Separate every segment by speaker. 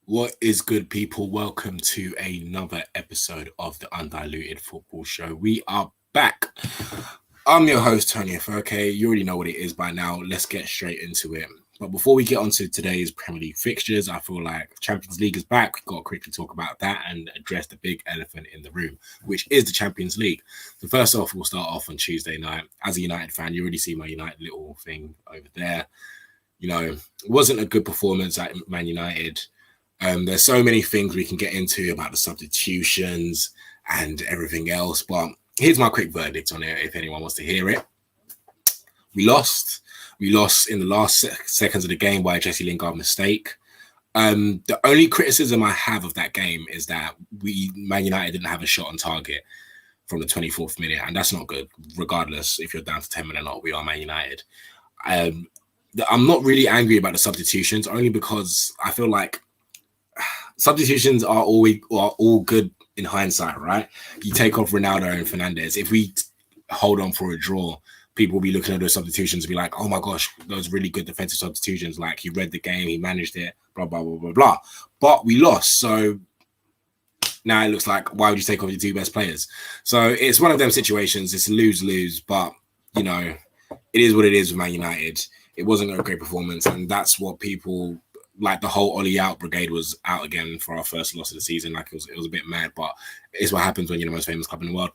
Speaker 1: What is good, people? Welcome to another episode of the Undiluted Football Show. We are back. I'm your host, Toni Afoke. You already know what it is by now. Let's get straight into it. But before we get on to today's Premier League fixtures, I feel like Champions League is back. We've got to quickly talk about that and address the big elephant in the room, which is the Champions League. So first off, we'll start off on Tuesday night. As a United fan, you already see my United little thing over there. You know, it wasn't a good performance at Man United. There's so many things we can get into about the substitutions and everything else, but here's my quick verdict on it if anyone wants to hear it. We lost. We lost in the last seconds of the game by a Jesse Lingard mistake. The only criticism I have of that game is that Man United didn't have a shot on target from the 24th minute, and that's not good, regardless if you're down to 10 men or not. We are Man United. I'm not really angry about the substitutions, only because I feel like substitutions are all good in hindsight, right? You take off Ronaldo and Fernandes. If we hold on for a draw, people will be looking at those substitutions and be like, oh my gosh, those really good defensive substitutions. Like, he read the game, he managed it, blah, blah, blah, blah, blah. But we lost. So now it looks like, why would you take off your two best players? So it's one of them situations. It's a lose-lose, but, you know, it is what it is with Man United. It wasn't a great performance, and that's what people... Like, the whole Ollie out brigade was out again for our first loss of the season. Like, it was a bit mad, but it's what happens when you're the most famous club in the world.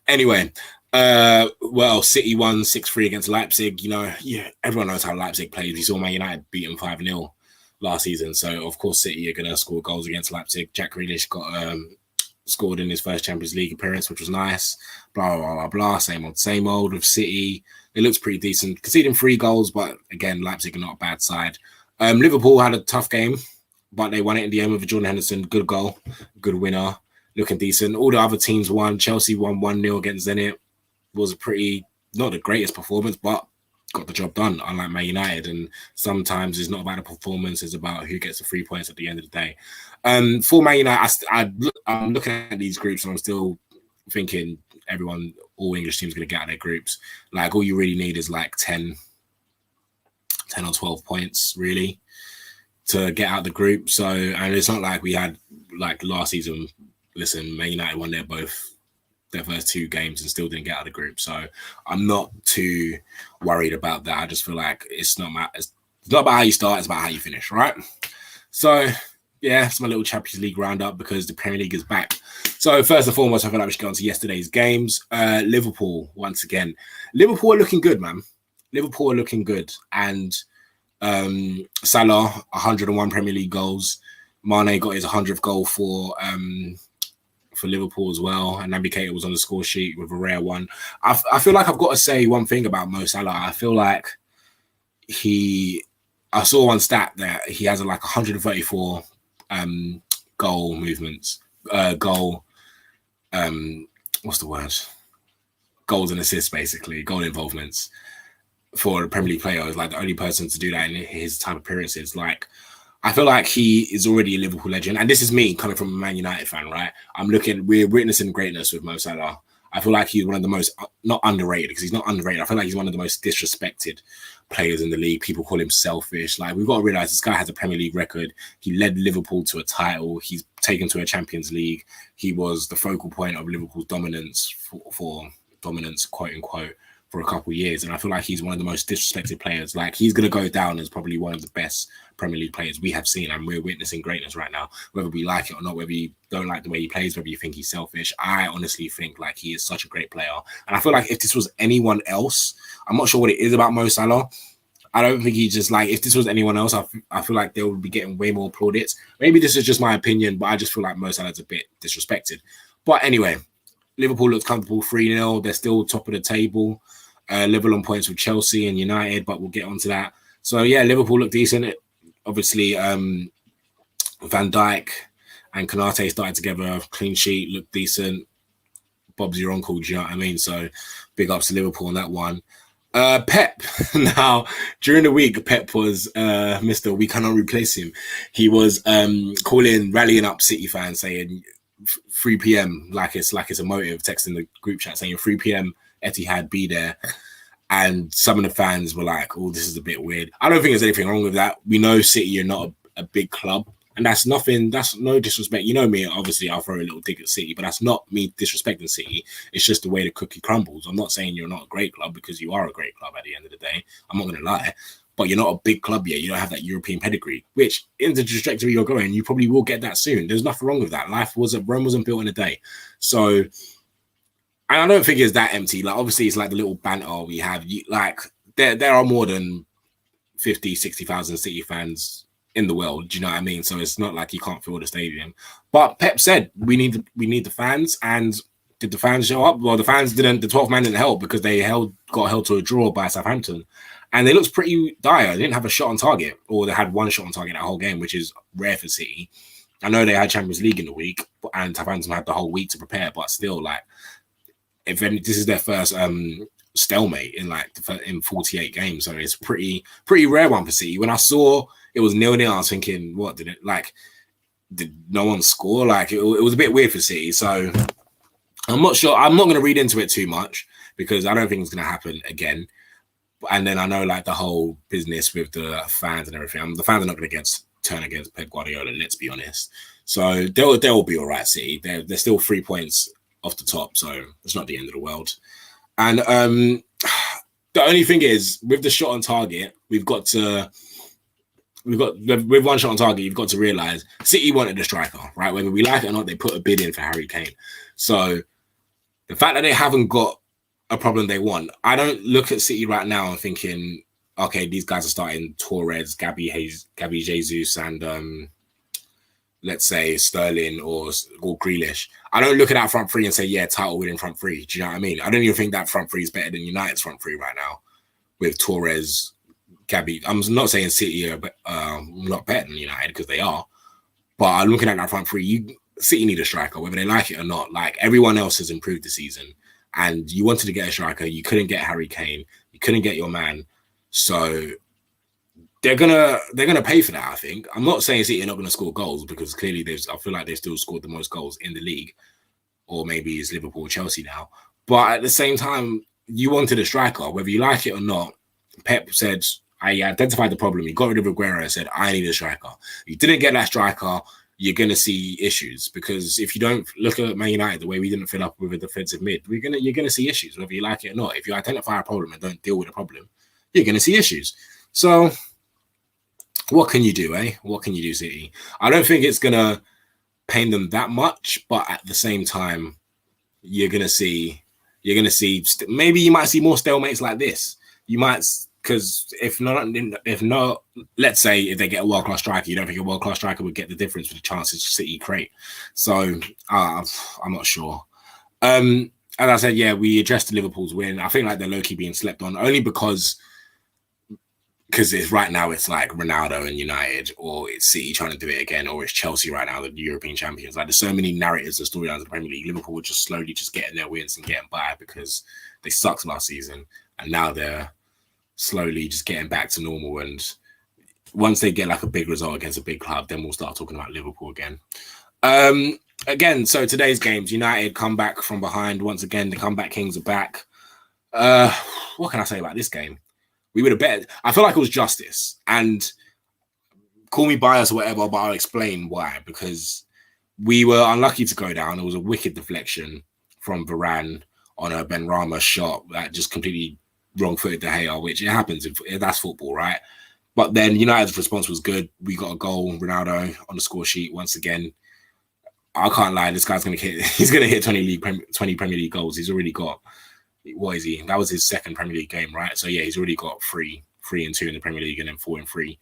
Speaker 1: Anyway, City won 6-3 against Leipzig. You know, yeah, everyone knows how Leipzig plays. We saw Man United beat them 5-0 last season. So, of course, City are going to score goals against Leipzig. Jack Grealish got scored in his first Champions League appearance, which was nice. Blah, blah, blah, blah. Same old with City. It looks pretty decent. Conceding 3 goals, but again, Leipzig are not a bad side. Liverpool had a tough game, but they won it in the end with a Jordan Henderson. Good goal, good winner, looking decent. All the other teams won. Chelsea won 1-0 against Zenit. It was a pretty, not the greatest performance, but got the job done, unlike Man United. And sometimes it's not about the performance, it's about who gets the 3 points at the end of the day. For Man United, I'm looking at these groups and I'm still thinking all English teams are going to get out of their groups. Like, all you really need is like 10 or 12 points, really, to get out the group. So, and it's not like we had, like, last season, listen, Man United won their first 2 games and still didn't get out of the group. So I'm not too worried about that. I just feel like it's not about how you start, it's about how you finish, right? So, yeah, it's my little Champions League roundup because the Premier League is back. So first and foremost, I feel like we should go on to yesterday's games. Liverpool, once again. Liverpool are looking good, man. Liverpool are looking good, and Salah 101 Premier League goals. Mane got his 100th goal for Liverpool as well, and Naby Keita was on the score sheet with a rare one. I feel like I've got to say one thing about Mo Salah. I feel like I saw one stat that he has like 134 goal movements, what's the word? Goals and assists, basically, goal involvements. For a Premier League player, is like the only person to do that in his type of appearances. Like, I feel like he is already a Liverpool legend, and this is me coming from a Man United fan, right? We're witnessing greatness with Mo Salah. I feel like he's one of the most, not underrated, because he's not underrated. I feel like he's one of the most disrespected players in the league. People call him selfish. Like, we've got to realize this guy has a Premier League record. He led Liverpool to a title. He's taken to a Champions League. He was the focal point of Liverpool's dominance for dominance, quote unquote, for a couple of years, and I feel like he's one of the most disrespected players. Like, he's going to go down as probably one of the best Premier League players we have seen, and we're witnessing greatness right now, whether we like it or not, whether you don't like the way he plays, whether you think he's selfish. I honestly think, like, he is such a great player, and I feel like if this was anyone else, I'm not sure what it is about Mo Salah. I don't think he just, like, if this was anyone else, I feel like they would be getting way more plaudits. Maybe this is just my opinion, but I just feel like Mo Salah's a bit disrespected. But anyway, Liverpool looks comfortable 3-0. They're still top of the table. Level on points with Chelsea and United, but we'll get onto that. So, yeah, Liverpool look decent. Obviously, Van Dijk and Konate started together. Clean sheet, looked decent. Bob's your uncle, do you know what I mean? So, big ups to Liverpool on that one. Pep. Now, during the week, Pep was Mr. We cannot replace him. He was rallying up City fans, saying 3 p.m. like it's a motive, texting the group chat saying 3 p.m. Etihad, be there. And some of the fans were like, oh, this is a bit weird. I don't think there's anything wrong with that. We know City are not a big club, And that's nothing, that's no disrespect. You know me, obviously I'll throw a little dig at City, but that's not me disrespecting City. It's just the way the cookie crumbles. I'm not saying you're not a great club, because you are a great club at the end of the day. I'm not going to lie. But you're not a big club yet. You don't have that European pedigree, which in the trajectory you're going, you probably will get that soon. There's nothing wrong with that. Rome wasn't built in a day. So, and I don't think it's that empty. Like, obviously it's like the little banter we have. There are more than 50, 60,000 City fans in the world. Do you know what I mean? So it's not like you can't fill the stadium. But Pep said we need the fans, and did the fans show up? Well, the fans didn't. The 12th man didn't help, because they got held to a draw by Southampton, and they looked pretty dire. They didn't have a shot on target, or they had one shot on target that whole game, which is rare for City. I know they had Champions League in the week, and Southampton had the whole week to prepare, but still, like, if this is their first stalemate in 48 games, so it's pretty rare one for City. When I saw it was 0-0, I was thinking, what did no one score? Like, it was a bit weird for City. So I'm not sure. I'm not going to read into it too much, because I don't think it's going to happen again. And then I know, like, the whole business with the fans and everything. The fans are not going to turn against Pep Guardiola, let's be honest. So they'll be all right, City. They're still 3 points off the top, so it's not the end of the world. And the only thing is, with the shot on target, with one shot on target, you've got to realise City wanted a striker, right? Whether we like it or not, they put a bid in for Harry Kane. So the fact that they haven't got a problem they want, I don't look at City right now and thinking, okay, these guys are starting Torres, Gabby Jesus, and let's say Sterling or Grealish. I don't look at that front three and say, yeah, title winning front three. Do you know what I mean? I don't even think that front three is better than United's front three right now, with Torres, Gabby. I'm not saying City are not better than United, because they are, but I'm looking at that front three. City need a striker, whether they like it or not. Like, everyone else has improved this season, and you wanted to get a striker. You couldn't get Harry Kane. You couldn't get your man. So they're gonna pay for that, I think. I'm not saying City are not gonna score goals, because clearly I feel like they've still scored the most goals in the league, or maybe it's Liverpool or Chelsea now. But at the same time, you wanted a striker, whether you like it or not. Pep said, I identified the problem. He got rid of Aguero and said, I need a striker. You didn't get that striker, you're gonna see issues, because if you don't look at Man United, the way we didn't fill up with a defensive mid, you're gonna see issues, whether you like it or not. If you identify a problem and don't deal with the problem, you're gonna see issues. So what can you do, eh? What can you do, City? I don't think it's going to pain them that much, but at the same time, you're going to see, maybe you might see more stalemates like this. You might, because if not, let's say if they get a world-class striker, you don't think a world-class striker would get the difference with the chances City create. So I'm not sure. As I said, yeah, we addressed Liverpool's win. I think like they're low-key being slept on, only because it's right now, it's like Ronaldo and United, or it's City trying to do it again, or it's Chelsea right now, the European champions. Like, there's so many narratives and storylines in the Premier League. Liverpool were just slowly just getting their wins and getting by, because they sucked last season, and now they're slowly just getting back to normal. And once they get like a big result against a big club, then we'll start talking about Liverpool again. Again, so today's games, United come back from behind once again. The comeback kings are back. What can I say about this game? We would have bet. I feel like it was justice, and call me biased or whatever, but I'll explain why. Because we were unlucky to go down. It was a wicked deflection from Varane on a Benrahma shot that just completely wrong-footed De Gea, which it happens. That's football, right? But then United's response was good. We got a goal, Ronaldo on the score sheet once again. I can't lie. This guy's he's going to hit 20 Premier League goals. He's already got, what is he? That was his second Premier League game, right? So yeah, he's already got 3 and 2 in the Premier League, and then 4 and 3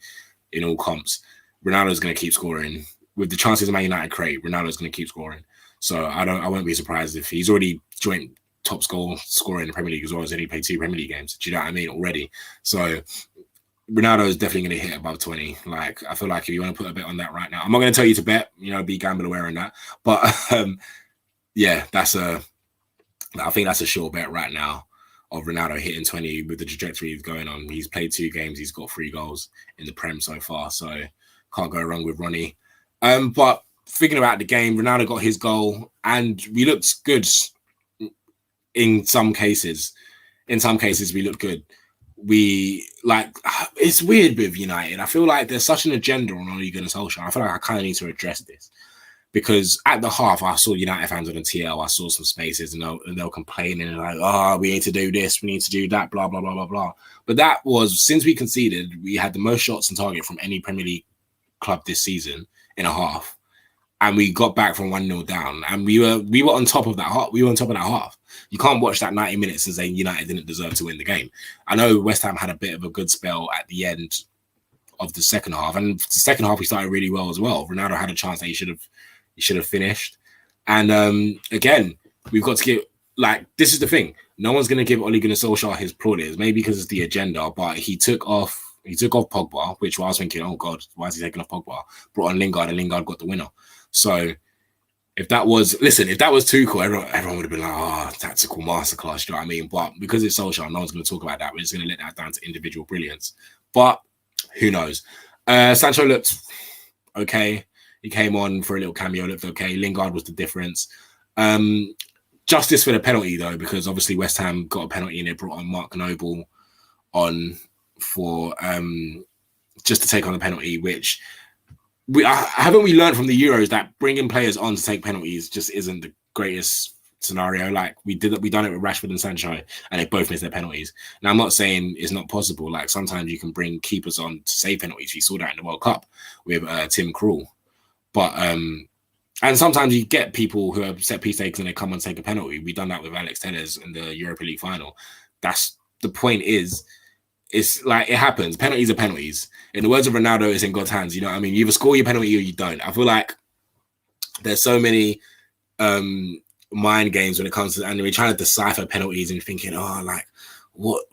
Speaker 1: in all comps. Ronaldo's going to keep scoring. With the chances Man United create, Ronaldo's going to keep scoring. So I won't be surprised if he's already joint top scorer in the Premier League as well, as he played 2 Premier League games. Do you know what I mean? Already. So Ronaldo is definitely going to hit above 20. Like, I feel like if you want to put a bet on that right now, I'm not going to tell you to bet, be gamble aware on that. But yeah, I think that's a sure bet right now of Ronaldo hitting 20 with the trajectory he's going on. He's played 2 games. He's got 3 goals in the Prem so far. So can't go wrong with Ronnie. But thinking about the game, Ronaldo got his goal and we looked good in some cases. In some cases, we looked good. we like it's weird with United. I feel like there's such an agenda on Ole Gunnar Solskjaer. I feel like I kind of need to address this because at the half, I saw United fans on the TL. I saw some spaces and they were complaining and like, oh, we need to do this, we need to do that, blah blah blah blah blah. But that was since we conceded, we had the most shots on target from any Premier League club this season in a half, and we got back from 1-0 down, and we were on top of that half. We were on top of that half. You can't watch that 90 minutes and say United didn't deserve to win the game. I know West Ham had a bit of a good spell at the end of the second half, and the second half we started really well as well. Ronaldo had a chance that he should have finished, and again we've got to give this is the thing. No one's going to give Ole Gunnar Solskjaer his plaudits, maybe because it's the agenda, but he took off Pogba, which I was thinking, oh God, why is he taking off Pogba? Brought on Lingard, and Lingard got the winner. So if that was Tuchel, everyone would have been like, oh, tactical masterclass, you know what I mean? But because it's Solskjaer, no one's going to talk about that. We're just going to let that down to individual brilliance. But who knows? Sancho looked okay. He came on for a little cameo, looked okay. Lingard was the difference. Justice for the penalty, though, because obviously West Ham got a penalty and they brought on Mark Noble on for just to take on the penalty, which haven't we learned from the Euros that bringing players on to take penalties just isn't the greatest scenario. Like we done it with Rashford and Sancho, and they both missed their penalties. Now I'm not saying it's not possible. Like sometimes you can bring keepers on to save penalties. We saw that in the World Cup with Tim Krul. But and sometimes you get people who are set piece takers and they come and take a penalty. We've done that with Alex Telles in the Europa League final. That's the point. It's like it happens. Penalties are penalties. In the words of Ronaldo, it's in God's hands. You know what I mean? You either score your penalty or you don't. I feel like there's so many mind games when it comes to, and we're trying to decipher penalties and thinking, oh, like what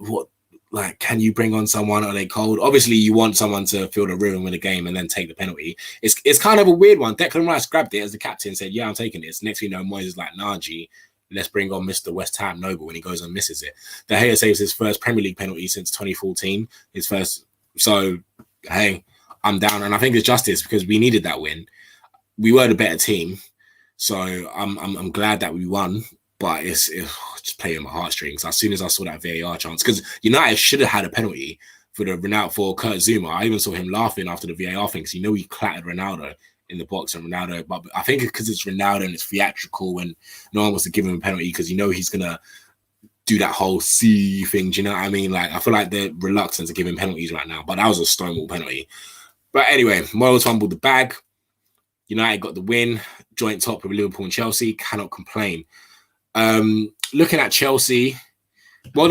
Speaker 1: like, can you bring on someone? Are they cold? Obviously, you want someone to fill the room and win the game and then take the penalty. It's kind of a weird one. Declan Rice grabbed it as the captain, said, yeah, I'm taking this. Next thing you know, Moyes is like, nah, G, let's bring on Mr. West Ham Noble, when he goes and misses it. De Gea saves his first Premier League penalty since 2014. His first. So, hey, I'm down. And I think it's justice because we needed that win. We were the better team. So I'm glad that we won. But it's just playing my heartstrings. As soon as I saw that VAR chance, because United should have had a penalty for Kurt Zouma. I even saw him laughing after the VAR thing, because he clattered Ronaldo in the box, and Ronaldo. But I think because it's Ronaldo and it's theatrical, and no one wants to give him a penalty because he's gonna do that whole C thing. Do you know what I mean? Like I feel like they're reluctant to give him penalties right now. But that was a stonewall penalty. But anyway, Moyes fumbled the bag. United got the win, joint top with Liverpool and Chelsea. Cannot complain. Looking at Chelsea, we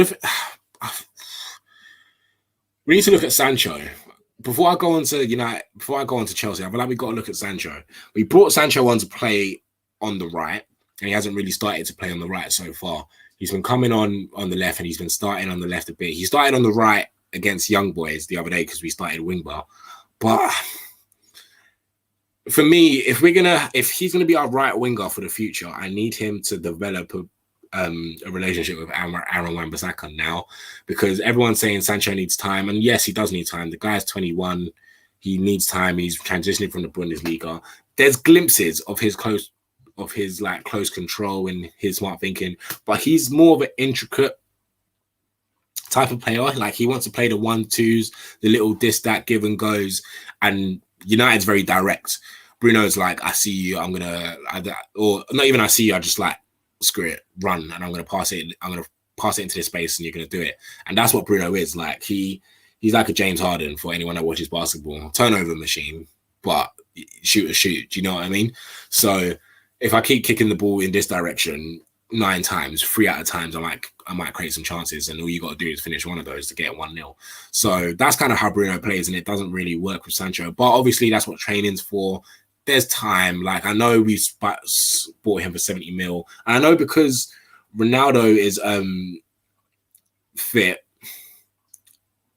Speaker 1: need to look at Sancho. Before I go on to Chelsea, I feel like we've got to look at Sancho. We brought Sancho on to play on the right, and he hasn't really started to play on the right so far. He's been coming on the left, and he's been starting on the left a bit. He started on the right against Young Boys the other day because we started wingbar. But for me, if he's gonna be our right winger for the future, I need him to develop a relationship with Aaron Wan-Bissaka now, because everyone's saying Sancho needs time, and yes, he does need time. The guy's 21, he needs time. He's transitioning from the Bundesliga. There's glimpses of his close control and his smart thinking, but he's more of an intricate type of player. Like he wants to play the 1-2s, the little this, that, give and goes, and United's very direct. Bruno's like, I see you, or not even I see you, I just like, screw it, run, and I'm gonna pass it into this space and you're gonna do it. And that's what Bruno is. Like he's like a James Harden for anyone that watches basketball. Turnover machine, but shoot. Do you know what I mean? So if I keep kicking the ball in this direction 9 times, 3 out of times, I might create some chances, and all you got to do is finish one of those to get 1-0. So that's kind of how Bruno plays, and it doesn't really work with Sancho. But obviously, that's what training's for. There's time. Like I know we bought him for 70 mil, and I know because Ronaldo is fit,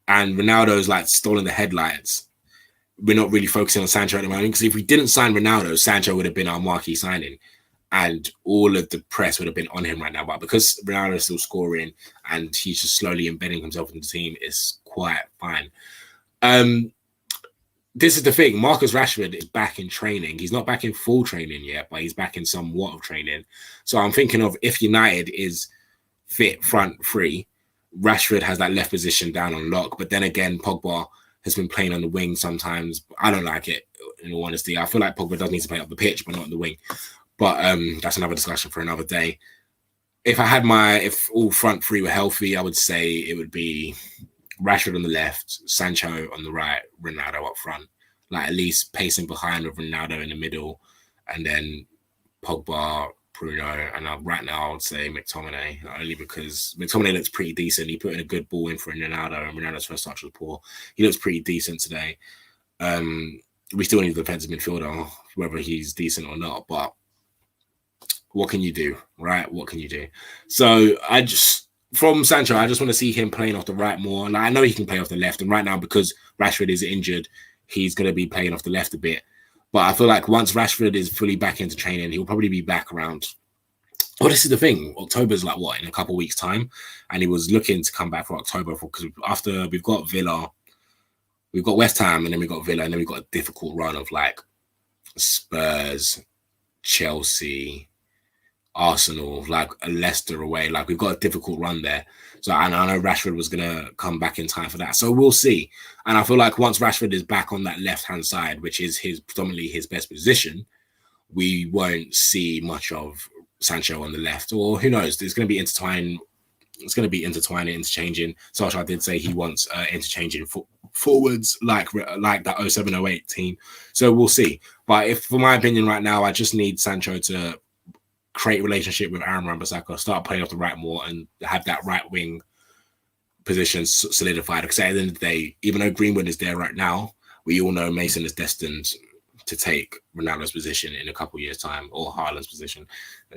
Speaker 1: and Ronaldo's like stolen the headlights. We're not really focusing on Sancho at the moment, because if we didn't sign Ronaldo, Sancho would have been our marquee signing, and all of the press would have been on him right now. But because Ronaldo is still scoring and he's just slowly embedding himself in the team, it's quite fine. This is the thing. Marcus Rashford is back in training. He's not back in full training yet, but he's back in somewhat of training. So I'm thinking of, if United is fit front three, Rashford has that left position down on lock, but then again, Pogba has been playing on the wing sometimes. I don't like it, in all honesty. I feel like Pogba does need to play up the pitch, but not on the wing. But that's another discussion for another day. If all front three were healthy, I would say it would be Rashford on the left, Sancho on the right, Ronaldo up front. Like, at least pacing behind with Ronaldo in the middle, and then Pogba, Bruno, and right now I would say McTominay, only because McTominay looks pretty decent. He put in a good ball in for Ronaldo, and Ronaldo's first touch was poor. He looks pretty decent today. We still need a defensive midfielder, whether he's decent or not, but what can you do, right? What can you do? So from Sancho, I just want to see him playing off the right more. Like, I know he can play off the left, and right now, because Rashford is injured, he's going to be playing off the left a bit. But I feel like once Rashford is fully back into training, he'll probably be back around. Oh, this is the thing. October's like what, in a couple of weeks' time, and he was looking to come back for October because after we've got Villa, we've got West Ham, and then we've got Villa, and then we've got a difficult run of like Spurs, Chelsea, Arsenal, like a Leicester away. Like, we've got a difficult run there. So, and I know Rashford was going to come back in time for that. So we'll see. And I feel like once Rashford is back on that left-hand side, which is predominantly his best position, we won't see much of Sancho on the left. Or who knows? It's going to be intertwining. It's going to be interchanging. Solskjaer did say he wants interchanging forwards like that 07-08 team. So we'll see. But for my opinion right now, I just need Sancho to create a relationship with Aaron Wan-Bissaka, start playing off the right more, and have that right wing position solidified. Because at the end of the day, even though Greenwood is there right now, we all know Mason is destined to take Ronaldo's position in a couple of years' time, or Haaland's position.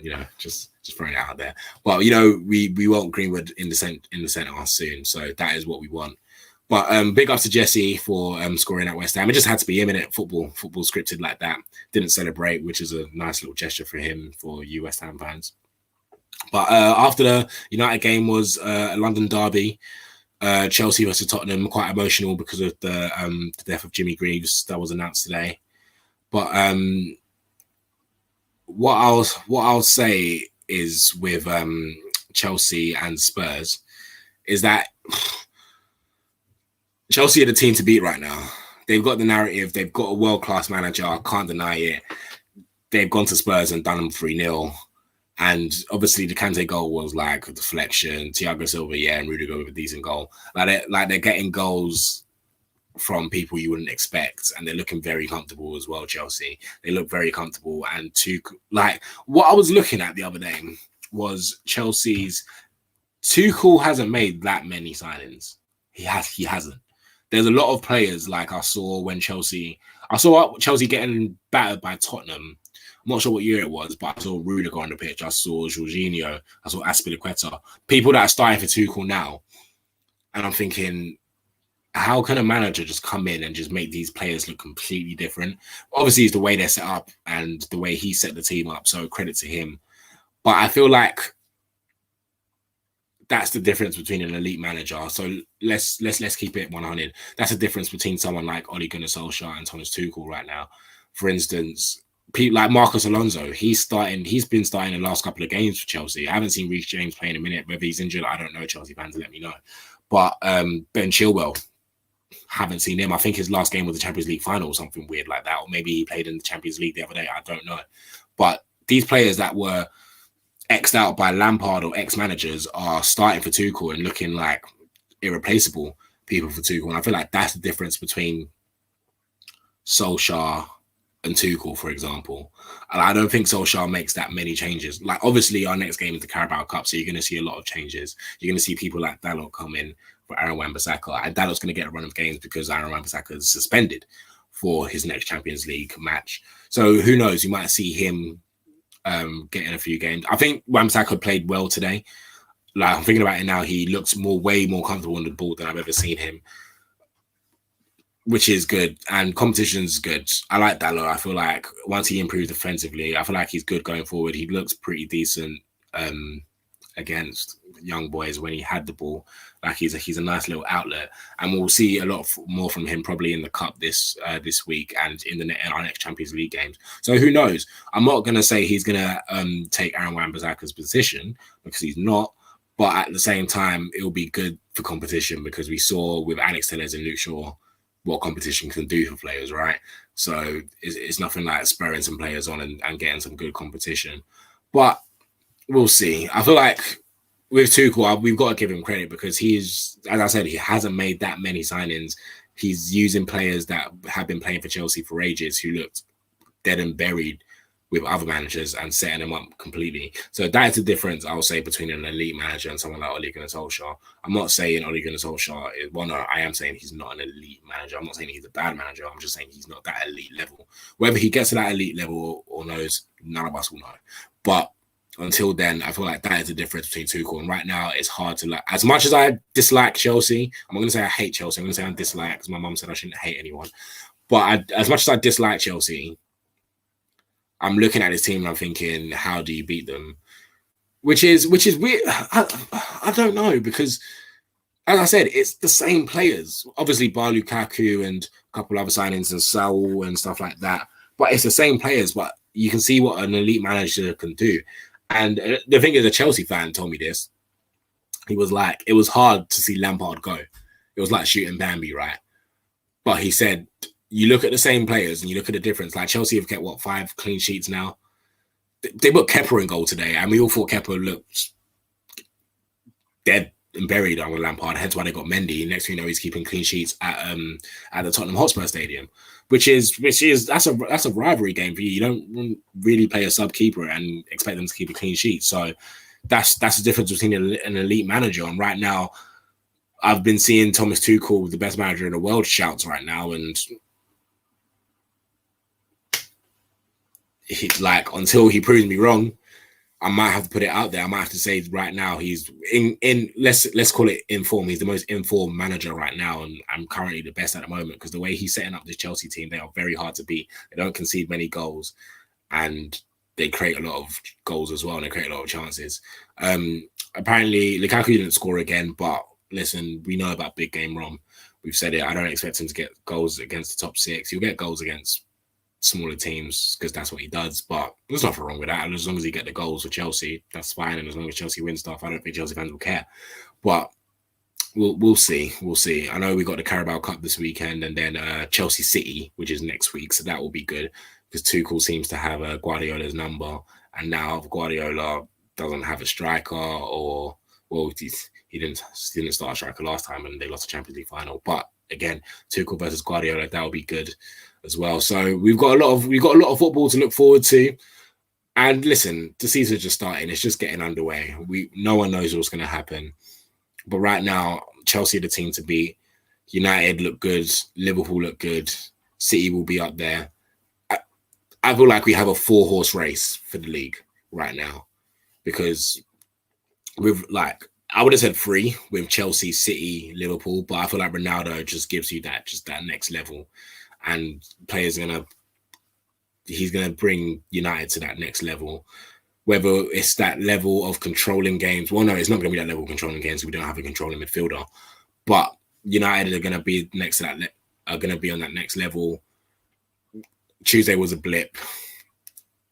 Speaker 1: You know, just throwing it out there. Well, you know, we want Greenwood in the centre soon, so that is what we want. But big ups to Jesse for scoring at West Ham. It just had to be him in it. Football scripted like that. Didn't celebrate, which is a nice little gesture for him, for you West Ham fans. But after the United game was a London derby. Chelsea versus Tottenham, quite emotional because of the death of Jimmy Greaves that was announced today. But what I'll say is with Chelsea and Spurs is that Chelsea are the team to beat right now. They've got the narrative. They've got a world-class manager. I can't deny it. They've gone to Spurs and done them 3-0. And obviously the Kante goal was like a deflection. Thiago Silva, and Rudiger with a decent goal. Like they're getting goals from people you wouldn't expect, and they're looking very comfortable as well. Chelsea, they look very comfortable. And what I was looking at the other day was Chelsea's. Tuchel hasn't made that many signings. He hasn't. There's a lot of players like I saw Chelsea getting battered by Tottenham. I'm not sure what year it was, but I saw Rudiger on the pitch. I saw Jorginho. I saw Azpilicueta. People that are starting for Tuchel now. And I'm thinking, how can a manager just come in and just make these players look completely different? Obviously, it's the way they're set up and the way he set the team up. So credit to him. But I feel like that's the difference between an elite manager. So let's keep it 100. That's the difference between someone like Ole Gunnar Solskjaer and Thomas Tuchel right now. For instance, people like Marcos Alonso, he's been starting the last couple of games for Chelsea. I haven't seen Reece James play in a minute. Whether he's injured, I don't know. Chelsea fans, let me know. But Ben Chilwell, haven't seen him. I think his last game was the Champions League final or something weird like that. Or maybe he played in the Champions League the other day. I don't know. But these players that were X'd out by Lampard or ex-managers are starting for Tuchel and looking like irreplaceable people for Tuchel. And I feel like that's the difference between Solskjaer and Tuchel, for example. And I don't think Solskjaer makes that many changes. Like, obviously, our next game is the Carabao Cup, so you're going to see a lot of changes. You're going to see people like Dalot come in for Aaron Wan-Bissaka. And Dalot's going to get a run of games because Aaron Wan-Bissaka is suspended for his next Champions League match. So who knows? You might see him getting a few games. I think Wan-Bissaka played well today. Like, I'm thinking about it now, he looks way more comfortable on the ball than I've ever seen him, which is good. And competition's good. I like Dalot. I feel like once he improves defensively, I feel like he's good going forward. He looks pretty decent against young boys when he had the ball. Like, he's a nice little outlet, and we'll see a lot more from him probably in the cup this week and in our next Champions League games. So who knows? I'm not going to say he's going to take Aaron Wan-Bissaka's position because he's not. But at the same time, it'll be good for competition because we saw with Alex Telles and Luke Shaw what competition can do for players, right? So it's nothing like spurring some players on and getting some good competition. But we'll see. I feel like with Tuchel, we've got to give him credit because he's, as I said, he hasn't made that many signings. He's using players that have been playing for Chelsea for ages who looked dead and buried with other managers and setting them up completely. So that is the difference, I would say, between an elite manager and someone like Ole Gunnar Solskjaer. I'm not saying Ole Gunnar Solskjaer is, well, no, I am saying he's not an elite manager. I'm not saying he's a bad manager. I'm just saying he's not that elite level. Whether he gets to that elite level or knows, none of us will know. But until then, I feel like that is the difference between Tuchel. And right now, it's hard to like. As much as I dislike Chelsea, I'm not going to say I hate Chelsea. I'm going to say I dislike because my mum said I shouldn't hate anyone. But as much as I dislike Chelsea, I'm looking at this team and I'm thinking, how do you beat them? Which is weird. I don't know because, as I said, it's the same players. Obviously, bar Lukaku and a couple other signings and Saul and stuff like that. But it's the same players. But you can see what an elite manager can do. And the thing is, a Chelsea fan told me this. He was like, it was hard to see Lampard go. It was like shooting Bambi, right? But he said, you look at the same players and you look at the difference. Like Chelsea have kept, 5 clean sheets now? They put Kepa in goal today, and we all thought Kepa looked dead and buried under Lampard. Hence why they got Mendy. Next thing you know, he's keeping clean sheets at the Tottenham Hotspur Stadium, which is that's a rivalry game for you. You don't really play a sub keeper and expect them to keep a clean sheet. So that's the difference between an elite manager. And right now, I've been seeing Thomas Tuchel, the best manager in the world, shouts right now, and until he proves me wrong, I might have to put it out there. I might have to say right now he's in let's call it informed. He's the most informed manager right now, and I'm currently the best at the moment because the way he's setting up this Chelsea team, they are very hard to beat. They don't concede many goals, and they create a lot of goals as well, and they create a lot of chances. Apparently, Lukaku didn't score again, but listen, we know about big game Rom. We've said it. I don't expect him to get goals against the top 6. He'll get goals against smaller teams because that's what he does, but there's nothing wrong with that. And as long as he get the goals for Chelsea, that's fine. And as long as Chelsea win stuff, I don't think Chelsea fans will care. But we'll see. We'll see. I know we got the Carabao Cup this weekend, and then Chelsea City, which is next week, so that will be good because Tuchel seems to have Guardiola's number, and now Guardiola doesn't have a striker, or he didn't start a striker last time, and they lost the Champions League final. But again, Tuchel versus Guardiola, that will be good as well. So we've got a lot of football to look forward to. And listen, the season's just starting. It's just getting underway. No one knows what's going to happen. But right now, Chelsea are the team to beat. United look good. Liverpool look good. City will be up there. I feel like we have a 4-horse race for the league right now because I would have said 3 with Chelsea, City, Liverpool, but I feel like Ronaldo just gives you that next level. And he's gonna bring United to that next level. Whether it's that level of controlling games, well, no, it's not gonna be that level of controlling games. We don't have a controlling midfielder, but United are gonna be next to that. Are gonna be on that next level. Tuesday was a blip.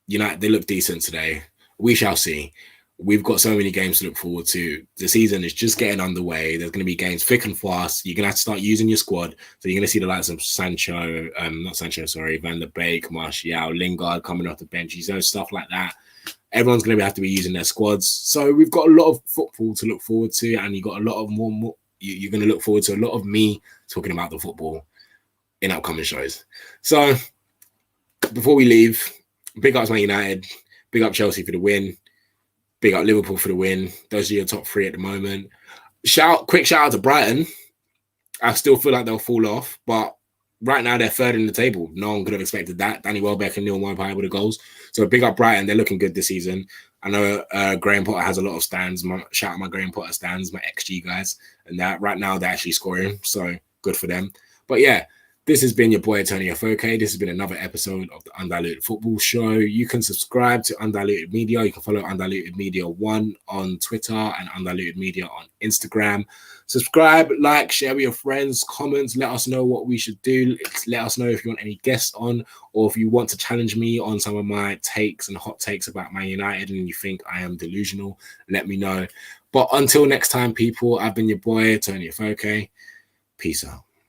Speaker 1: United, they look decent today. We shall see. We've got so many games to look forward to. The season is just getting underway. There's going to be games thick and fast. You're going to have to start using your squad. So you're going to see the likes of Van der Beek, Martial, Lingard coming off the bench. Stuff like that. Everyone's going to have to be using their squads. So we've got a lot of football to look forward to, and you've got a lot of more. You're going to look forward to a lot of me talking about the football in upcoming shows. So before we leave, big up Man United, big up Chelsea for the win. Big up Liverpool for the win. Those are your top 3 at the moment. Quick shout out to Brighton. I still feel like they'll fall off, but right now they're 3rd in the table. No one could have expected that. Danny Welbeck and Neil Maupay with the goals. So big up Brighton. They're looking good this season. I know Graham Potter has a lot of stands. Shout out my Graham Potter stands, my XG guys. And that right now they're actually scoring. So good for them. But yeah, This has been your boy, Toni Afoke. This has been another episode of the Undiluted Football Show. You can subscribe to Undiluted Media. You can follow Undiluted Media 1 on Twitter and Undiluted Media on Instagram. Subscribe, like, share with your friends, comments. Let us know what we should do. Let us know if you want any guests on, or if you want to challenge me on some of my takes and hot takes about Man United and you think I am delusional, let me know. But until next time, people, I've been your boy, Toni Afoke. Peace out.